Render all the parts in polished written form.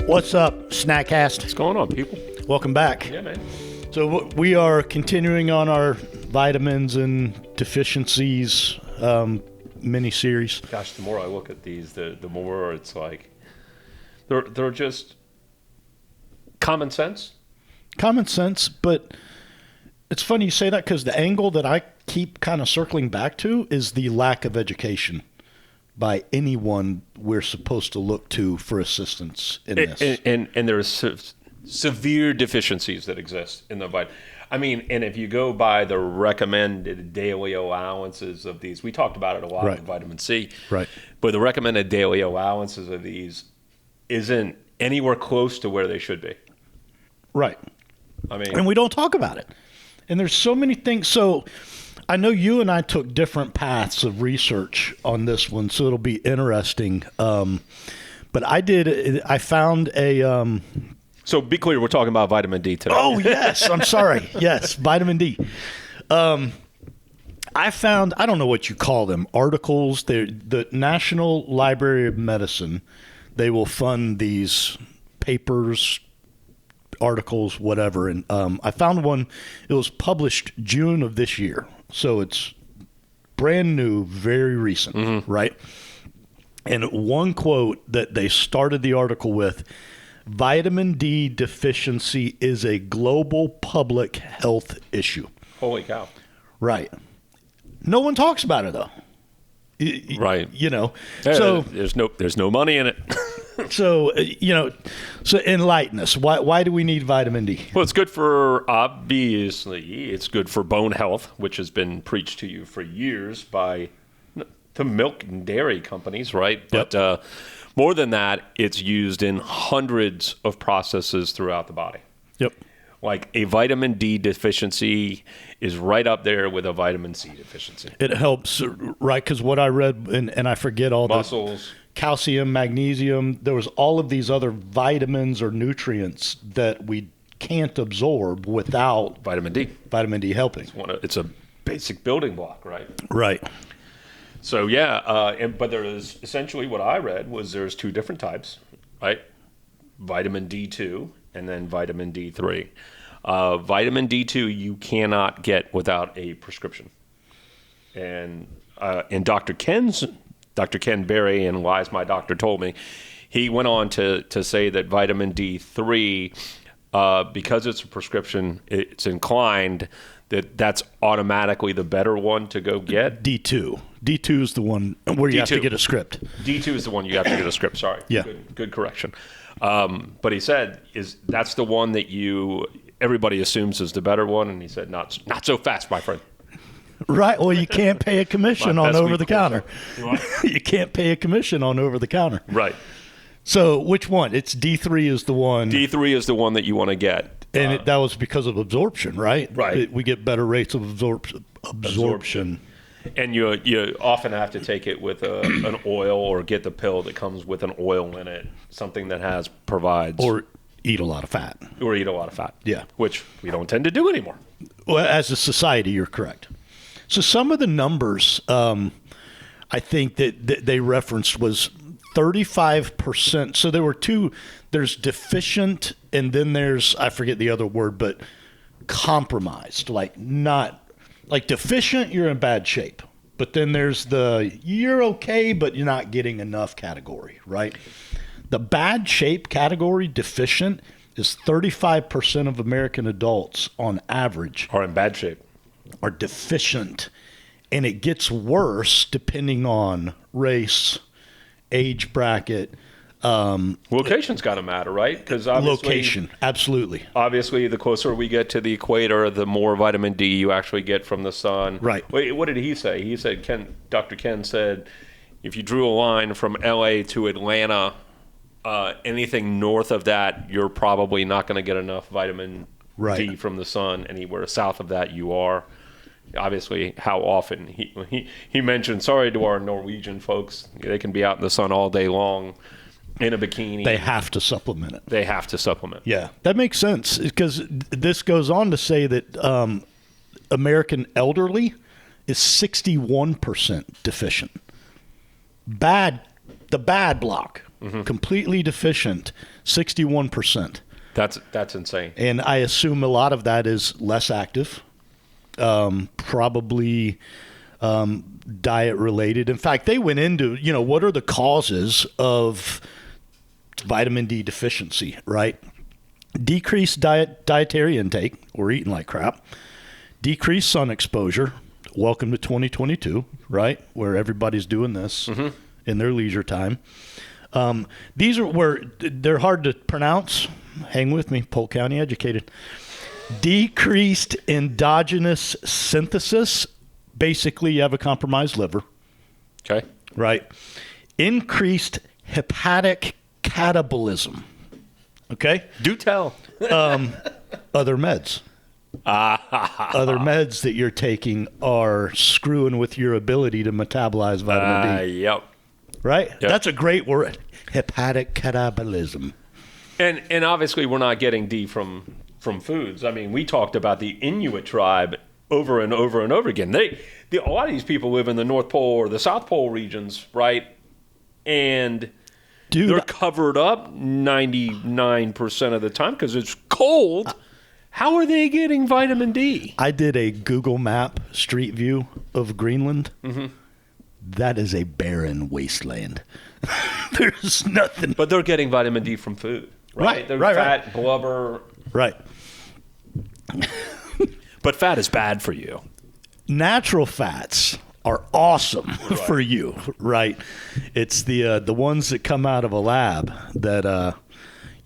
What's up, Snackcast? What's going on, people? Welcome back. Yeah, man. So we are continuing on our vitamins and deficiencies mini-series. Gosh, the more I look at these, the more it's like they're just common sense. Common sense, but it's funny you say that because the angle that I keep kind of circling back to is the lack of education by anyone we're supposed to look to for assistance in this. And there are severe deficiencies that exist in the vitamin. I mean, and if you go by the recommended daily allowances of these, we talked about it a lot Right. with vitamin C. Right. But the recommended daily allowances of these isn't anywhere close to where they should be. Right. I mean, And we don't talk about it. And there's so many things. So I know you and I took different paths of research on this one, so it'll be interesting. But I found a... so be clear, we're talking about vitamin D today. Oh, yes. I'm sorry. Yes, vitamin D. I found, I don't know what you call them, articles. The National Library of Medicine, they will fund these papers, articles, whatever. And I found one, it was published June of this year. So it's brand new, very recent, right? And one quote that they started the article with, vitamin D deficiency is a global public health issue. Holy cow. Right. No one talks about it, though. Right. You know, Yeah, so there's no money in it. so enlighten us. Why do we need vitamin D? Well, it's good for, obviously, it's good for bone health, which has been preached to you for years by the milk and dairy companies, right? Yep. But more than that, it's used in hundreds of processes throughout the body. Yep. Like a vitamin D deficiency is right up there with a vitamin C deficiency. It helps, right? Because what I read, and I forget all Muscles. the calcium, magnesium, there was all of these other vitamins or nutrients that we can't absorb without Vitamin D. vitamin D helping. It's a basic building block, right? Right. So, yeah, but there is essentially what I read was there's two different types, right? Vitamin D2 and then vitamin D3. Vitamin D2 you cannot get without a prescription. And Dr. Ken Berry, and Wise My Doctor Told Me, he went on to say that vitamin D3, because it's a prescription, it's inclined that's automatically the better one to go get. D2. D2 is the one where you have to get a script. D2 is the one you have to get a script. Sorry. Yeah. Good correction. But he said that's the one that everybody assumes is the better one, and he said not so fast, my friend. Right. Well, you can't pay a commission on over the counter. What? You can't pay a commission on over the counter. Right. So which one? It's D3 is the one. D3 is the one that you want to get. And that was because of absorption, right? Right. We get better rates of absorption. And you often have to take it with an oil or get the pill that comes with an oil in it, something that provides. Or eat a lot of fat. Or eat a lot of fat. Yeah. Which we don't tend to do anymore. Well, as a society, you're correct. So some of the numbers I think that they referenced was 35%. So there were two. There's deficient, and then there's, I forget the other word, but compromised. Like deficient, you're in bad shape. But then there's the you're okay, but you're not getting enough category, right? The bad shape category, deficient, is 35% of American adults on average Are in bad shape. are deficient, and it gets worse depending on race, age bracket, Location's got to matter, right? Because location. Absolutely. Obviously, the closer we get to the equator, the more vitamin D you actually get from the sun. Right. Wait, what did he say? He said, Dr. Ken said, if you drew a line from LA to Atlanta, anything north of that, you're probably not going to get enough vitamin D from the sun. Anywhere south of that, you are. Obviously, how often he mentioned, sorry to our Norwegian folks, they can be out in the sun all day long in a bikini. They have to supplement it. They have to supplement. Yeah, that makes sense, because this goes on to say that American elderly is 61% deficient. The bad block, completely deficient, 61%. That's insane. And I assume a lot of that is less active, probably diet related. In fact, they went into, what are the causes of vitamin D deficiency, right? Decreased dietary intake, or eating like crap. Decreased sun exposure. Welcome to 2022, right? Where everybody's doing this in their leisure time. These are where they're hard to pronounce. Hang with me, Polk County educated. Decreased endogenous synthesis. Basically, you have a compromised liver. Okay. Right. Increased hepatic catabolism. Okay. Do tell. Other meds. Other meds that you're taking are screwing with your ability to metabolize vitamin D. Yep. Right? Yep. That's a great word. Hepatic catabolism. And obviously we're not getting D from foods. I mean, we talked about the Inuit tribe over and over and over again. A lot of these people live in the North Pole or the South Pole regions, right? And they're covered up 99% of the time because it's cold. How are they getting vitamin D? I did a Google Map street view of Greenland. That is a barren wasteland. There's nothing. But they're getting vitamin D from food, right? They're fat, blubber. Right. But fat is bad for you. Natural fats are awesome for you, right? It's the ones that come out of a lab that are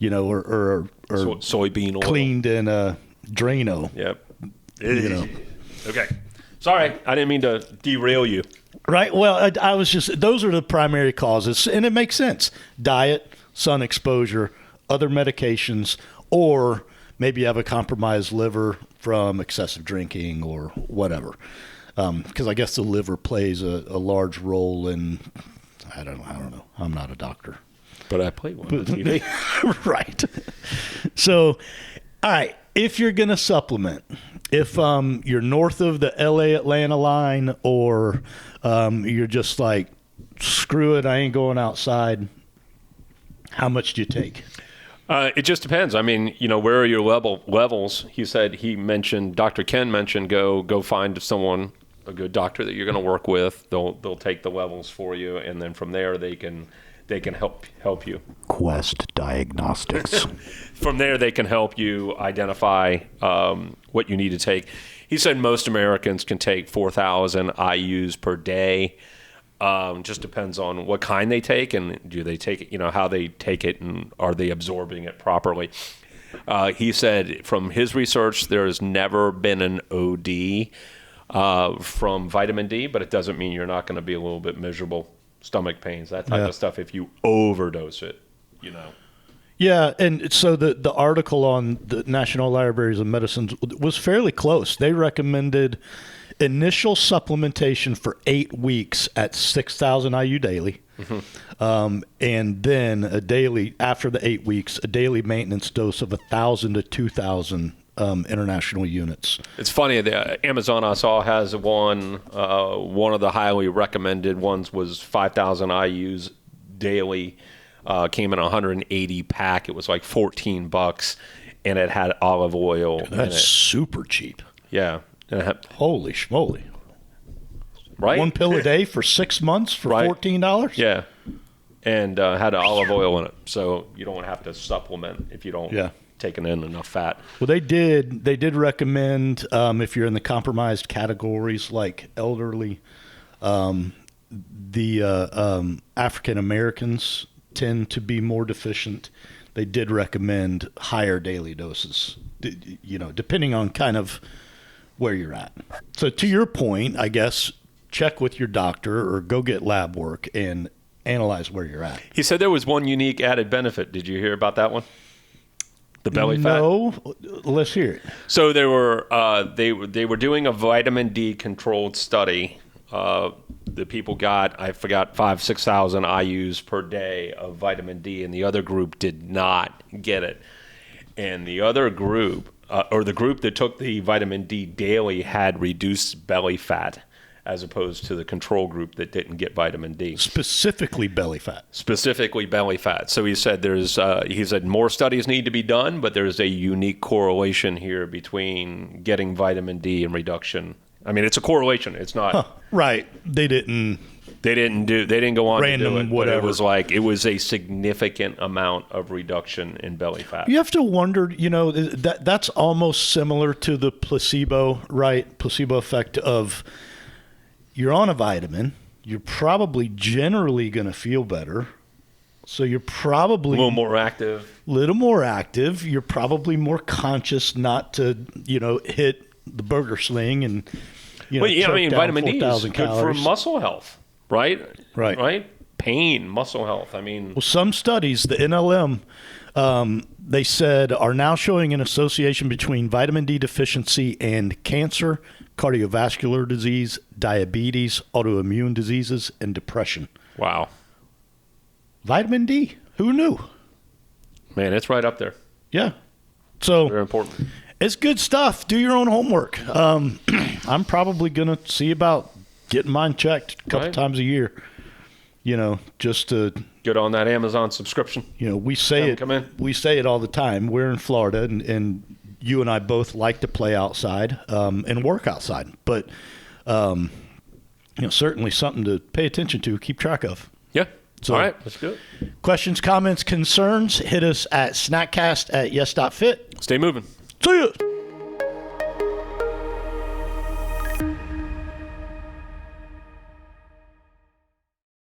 soybean oil cleaned in a Drano. Yep. Okay. Sorry, I didn't mean to derail you. Right. Well, I was just, those are the primary causes, and it makes sense. Diet, sun exposure, other medications, or maybe you have a compromised liver from excessive drinking or whatever. Because I guess the liver plays a large role in, I don't know. I'm not a doctor. But I play one on TV. Right. So, all right, if you're going to supplement, if you're north of the LA-Atlanta line, or you're just like, screw it, I ain't going outside, how much do you take? It just depends. I mean, where are your levels? Dr. Ken mentioned, go find someone, a good doctor that you're going to work with. They'll take the levels for you, and then from there they can help you. Quest Diagnostics. From there, they can help you identify what you need to take. He said most Americans can take 4,000 IUs per day. Just depends on what kind they take, and do they take it, how they take it, and are they absorbing it properly. He said from his research, there has never been an OD from vitamin D, but it doesn't mean you're not going to be a little bit miserable. Stomach pains, that type of stuff, if you overdose it, Yeah, and so the article on the National Libraries of Medicine was fairly close. They recommended initial supplementation for 8 weeks at 6,000 IU daily, and then after the 8 weeks, a daily maintenance dose of 1,000 to 2,000 international units. It's funny, the Amazon I saw has one of the highly recommended ones was 5,000 IUs daily, came in a 180 pack. It was like $14, and it had olive oil in it. That's super cheap. Yeah. Holy schmoly. Right? One pill a day for 6 months for $14? Yeah. And had olive oil in it, so you don't have to supplement if you don't taking in enough fat. Well, they did recommend, if you're in the compromised categories like elderly, the African Americans tend to be more deficient. They did recommend higher daily doses, depending on kind of where you're at. So to your point, I guess, check with your doctor or go get lab work and analyze where you're at. He said there was one unique added benefit. Did you hear about that one? The belly fat? No, let's hear it. So they were doing a vitamin D controlled study. The people got, I forgot, 6,000 IUs per day of vitamin D, and the other group did not get it. And the other group, or the group that took the vitamin D daily, had reduced belly fat as opposed to the control group that didn't get vitamin D. Specifically belly fat. Specifically belly fat. So he said more studies need to be done, but there's a unique correlation here between getting vitamin D and reduction. I mean, it's a correlation. It's not right. They didn't go on random to do it, whatever. But it was a significant amount of reduction in belly fat. You have to wonder, that's almost similar to the placebo, right? Placebo effect of you're on a vitamin, you're probably generally going to feel better. So you're probably a little more active. You're probably more conscious not to, hit the burger sling and, vitamin D is 4,000 good for muscle health, right? Right. Pain, muscle health. Well, some studies, the NLM, they said are now showing an association between vitamin D deficiency and cancer, cardiovascular disease, diabetes, autoimmune diseases, and depression. Wow. Vitamin D. Who knew? Man, it's right up there. Yeah. So very important. It's good stuff. Do your own homework. I'm probably going to see about getting mine checked a couple times a year, just to get on that Amazon subscription. We say it all the time. We're in Florida and you and I both like to play outside and work outside, but certainly something to pay attention to, keep track of. Yeah. So, all right, let's do it. Questions, comments, concerns, hit us at snackcast@yes.fit. Stay moving. See ya.